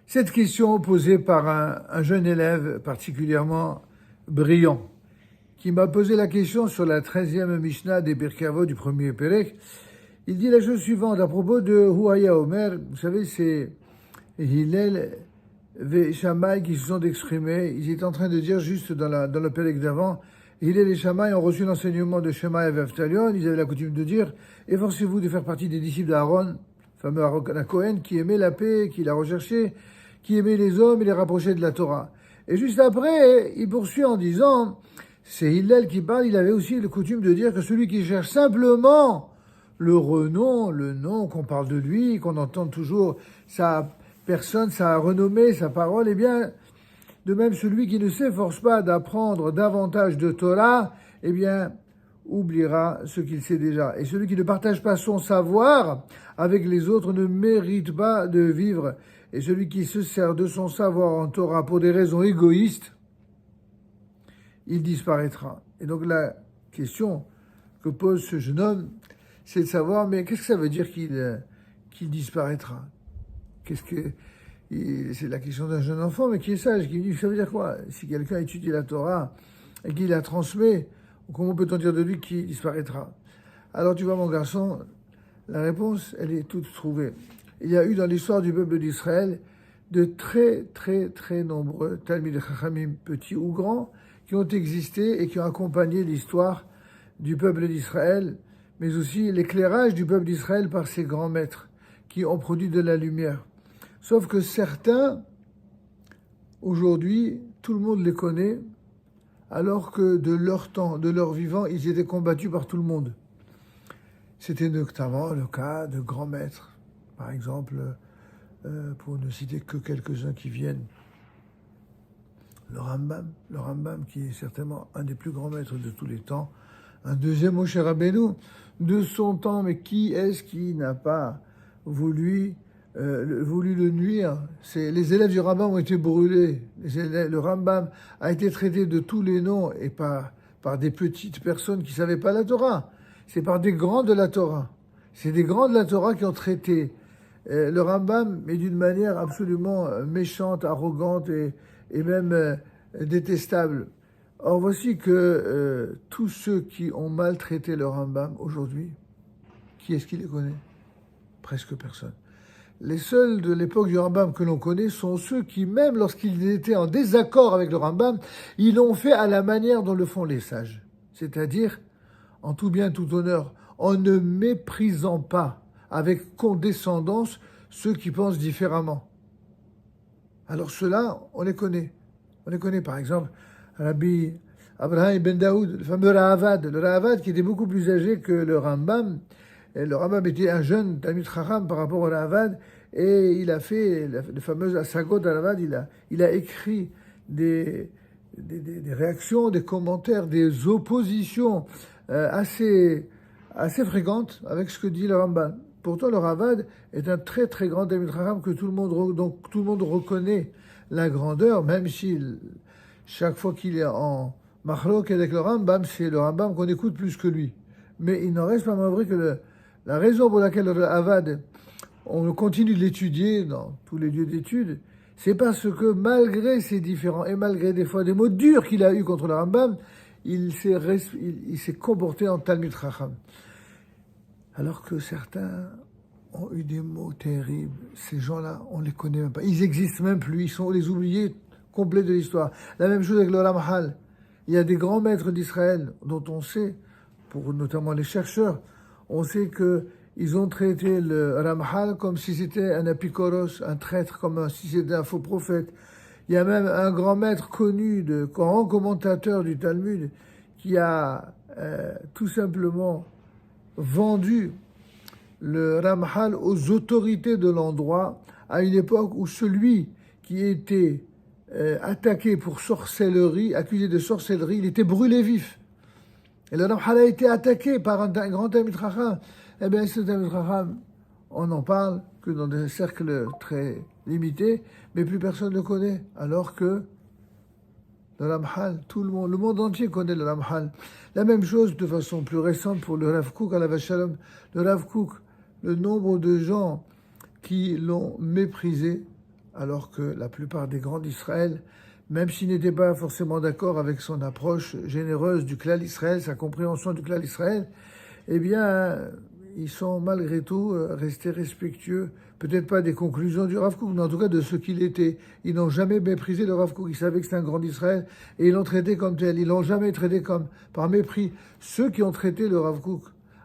Cette question posée par un jeune élève particulièrement brillant, qui m'a posé la question sur la 13e Mishnah des Pirkei Avot du premier Pérec. Il dit la chose suivante à propos de Huaya Omer. Vous savez, c'est Hillel et Shammai qui se sont exprimés. Ils étaient en train de dire juste dans le Pérec d'avant, Hillel et Shammai ont reçu l'enseignement de Shammai et Avtalion. Ils avaient la coutume de dire, efforcez-vous de faire partie des disciples d'Aaron, fameux Aaron Cohen, qui aimait la paix, qui l'a recherché, qui aimait les hommes et les rapprochait de la Torah. Et juste après, il poursuit en disant, c'est Hillel qui parle, il avait aussi la coutume de dire que celui qui cherche simplement le renom, le nom, qu'on parle de lui, qu'on entend toujours sa personne, sa renommée, sa parole, eh bien, de même celui qui ne s'efforce pas d'apprendre davantage de Torah, eh bien, oubliera ce qu'il sait déjà. Et celui qui ne partage pas son savoir avec les autres ne mérite pas de vivre. Et celui qui se sert de son savoir en Torah pour des raisons égoïstes, il disparaîtra. Et donc la question que pose ce jeune homme, c'est de savoir, mais qu'est-ce que ça veut dire qu'il disparaîtra? C'est la question d'un jeune enfant, mais qui est sage, qui dit, ça veut dire quoi? Si quelqu'un étudie la Torah et qu'il la transmet, comment peut-on dire de lui qu'il disparaîtra? Alors tu vois, mon garçon, la réponse, elle est toute trouvée. Il y a eu dans l'histoire du peuple d'Israël de très, très, très nombreux Talmid Chachamim, petits ou grands, qui ont existé et qui ont accompagné l'histoire du peuple d'Israël, mais aussi l'éclairage du peuple d'Israël par ses grands maîtres, qui ont produit de la lumière. Sauf que certains, aujourd'hui, tout le monde les connaît, alors que de leur temps, de leur vivant, ils étaient combattus par tout le monde. C'était notamment le cas de grands maîtres. Par exemple, pour ne citer que quelques-uns qui viennent, le Rambam qui est certainement un des plus grands maîtres de tous les temps, un deuxième Moshe Rabbeinu de son temps, mais qui est-ce qui n'a pas voulu le nuire? Les élèves du Rambam ont été brûlés, le Rambam a été traité de tous les noms et par des petites personnes qui ne savaient pas la Torah, c'est par des grands de la Torah. C'est des grands de la Torah qui ont traité le Rambam, mais d'une manière absolument méchante, arrogante et même détestable. Or, voici que tous ceux qui ont maltraité le Rambam aujourd'hui, qui est-ce qui les connaît? Presque personne. Les seuls de l'époque du Rambam que l'on connaît sont ceux qui, même lorsqu'ils étaient en désaccord avec le Rambam, ils l'ont fait à la manière dont le font les sages. C'est-à-dire, en tout bien, tout honneur, en ne méprisant pas avec condescendance ceux qui pensent différemment. Alors ceux-là, on les connaît. On les connaît, par exemple, Rabbi Abraham ben Daoud, le fameux Rahavad. Le Rahavad qui était beaucoup plus âgé que le Rambam. Et le Rambam était un jeune Talmid Chacham par rapport au Rahavad. Et il a fait le fameux Asagot de Rahavad. Il a écrit des réactions, des commentaires, des oppositions assez fréquentes avec ce que dit le Rambam. Pourtant, le Ravad est un très très grand Talmid Chacham que tout le monde reconnaît la grandeur, même si chaque fois qu'il est en machlok avec le Rambam, c'est le Rambam qu'on écoute plus que lui. Mais il n'en reste pas moins vrai que la raison pour laquelle le Ravad, on continue de l'étudier dans tous les lieux d'études, c'est parce que malgré ses différends et malgré des fois des mots durs qu'il a eu contre le Rambam, il s'est comporté en Talmid Chacham. Alors que certains ont eu des mots terribles. Ces gens-là, on ne les connaît même pas. Ils n'existent même plus. Ils sont les oubliés complets de l'histoire. La même chose avec le Ramchal. Il y a des grands maîtres d'Israël dont on sait, pour notamment les chercheurs, on sait qu'ils ont traité le Ramchal comme si c'était un apikoros, un traître, comme si c'était un faux prophète. Il y a même un grand maître connu, grand commentateur du Talmud, qui a tout simplement vendu le Ramchal aux autorités de l'endroit à une époque où celui qui était attaqué pour sorcellerie, accusé de sorcellerie, il était brûlé vif. Et le Ramchal a été attaqué par un grand Talmid Chacham. Eh bien, ce Talmid Chacham, on n'en parle que dans des cercles très limités, mais plus personne ne le connaît, alors que le Ramchal, le monde entier connaît le Ramchal. La même chose de façon plus récente pour le Rav Kook, alav shalom. Le Rav Kook, le nombre de gens qui l'ont méprisé alors que la plupart des grands d'Israël, même s'ils n'étaient pas forcément d'accord avec son approche généreuse du Klal Israël, sa compréhension du Klal Israël, eh bien, ils sont malgré tout restés respectueux, peut-être pas des conclusions du Rav Kook, mais en tout cas de ce qu'il était. Ils n'ont jamais méprisé le Rav Kook, ils savaient que c'était un grand d'Israël, et ils l'ont traité comme tel, ils l'ont jamais traité comme par mépris. Ceux qui ont traité le Rav Kook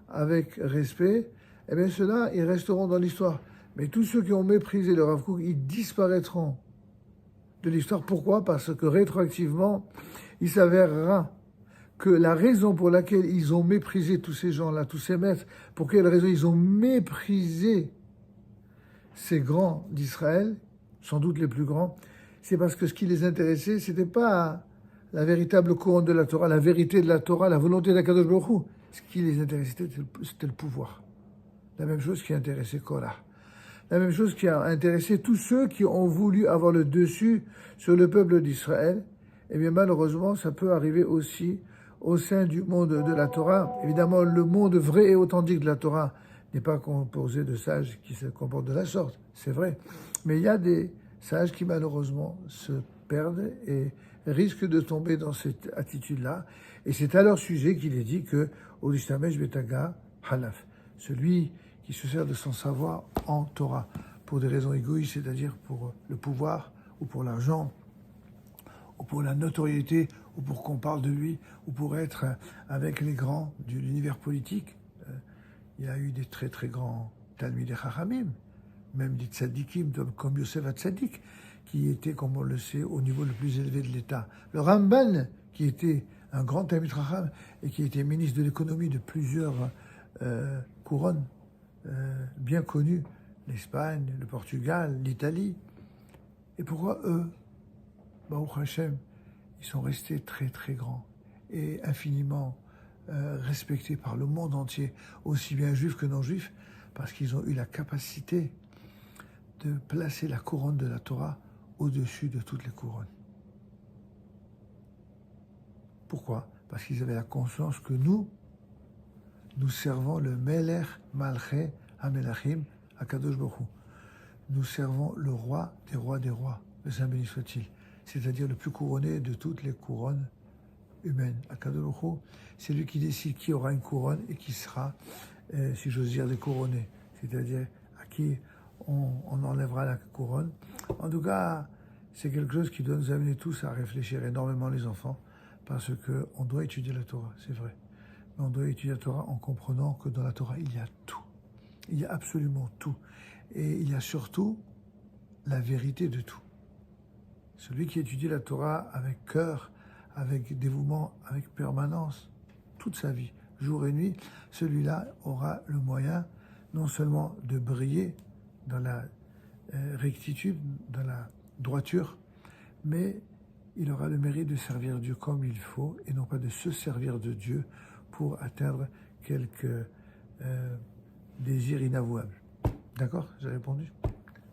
avec respect, eh bien ceux-là, ils resteront dans l'histoire. Mais tous ceux qui ont méprisé le Rav Kook, ils disparaîtront de l'histoire. Pourquoi? Parce que rétroactivement, il s'avérera que la raison pour laquelle ils ont méprisé tous ces gens-là, tous ces maîtres, pour quelle raison ils ont méprisé ces grands d'Israël, sans doute les plus grands, c'est parce que ce qui les intéressait, c'était pas la véritable couronne de la Torah, la vérité de la Torah, la volonté d'Akadosh Baruch Hu. Ce qui les intéressait, c'était le pouvoir. La même chose qui intéressait Korah. La même chose qui a intéressé tous ceux qui ont voulu avoir le dessus sur le peuple d'Israël. Eh bien, malheureusement, ça peut arriver aussi au sein du monde de la Torah. Évidemment, le monde vrai et authentique de la Torah n'est pas composé de sages qui se comportent de la sorte, c'est vrai. Mais il y a des sages qui, malheureusement, se perdent et risquent de tomber dans cette attitude-là. Et c'est à leur sujet qu'il est dit que « Olishamesh betaga halaf », celui qui se sert de son savoir en Torah pour des raisons égoïstes, c'est-à-dire pour le pouvoir ou pour l'argent ou pour la notoriété ou pour qu'on parle de lui ou pour être avec les grands de l'univers politique. Il y a eu des très très grands Talmidei Chachamim, même des tzadikim comme Yosef HaTzadik, qui était, comme on le sait, au niveau le plus élevé de l'État. Le Ramban, qui était un grand Talmid Chacham et qui était ministre de l'économie de plusieurs couronnes bien connues, l'Espagne, le Portugal, l'Italie. Et pourquoi eux, Baruch Hashem, ils sont restés très très grands et infiniment respectés par le monde entier, aussi bien juifs que non juifs, parce qu'ils ont eu la capacité de placer la couronne de la Torah au-dessus de toutes les couronnes. Pourquoi? Parce qu'ils avaient la conscience que nous servons le Melech Malchei HaMelachim Akadosh Baruch Hu. Nous servons le roi des rois, le Saint béni soit-il, c'est-à-dire le plus couronné de toutes les couronnes humaines. Akadosh Baruch Hu, c'est lui qui décide qui aura une couronne et qui sera, si j'ose dire, découronné, c'est-à-dire à qui on enlèvera la couronne. En tout cas, c'est quelque chose qui doit nous amener tous à réfléchir énormément, les enfants, parce qu'on doit étudier la Torah, c'est vrai. Mais on doit étudier la Torah en comprenant que dans la Torah, il y a tout. Il y a absolument tout. Et il y a surtout la vérité de tout. Celui qui étudie la Torah avec cœur, avec dévouement, avec permanence, toute sa vie, jour et nuit, celui-là aura le moyen non seulement de briller dans la rectitude, dans la droiture, mais il aura le mérite de servir Dieu comme il faut et non pas de se servir de Dieu pour atteindre quelques désirs inavouables. D'accord? J'ai répondu?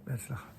Betzlach.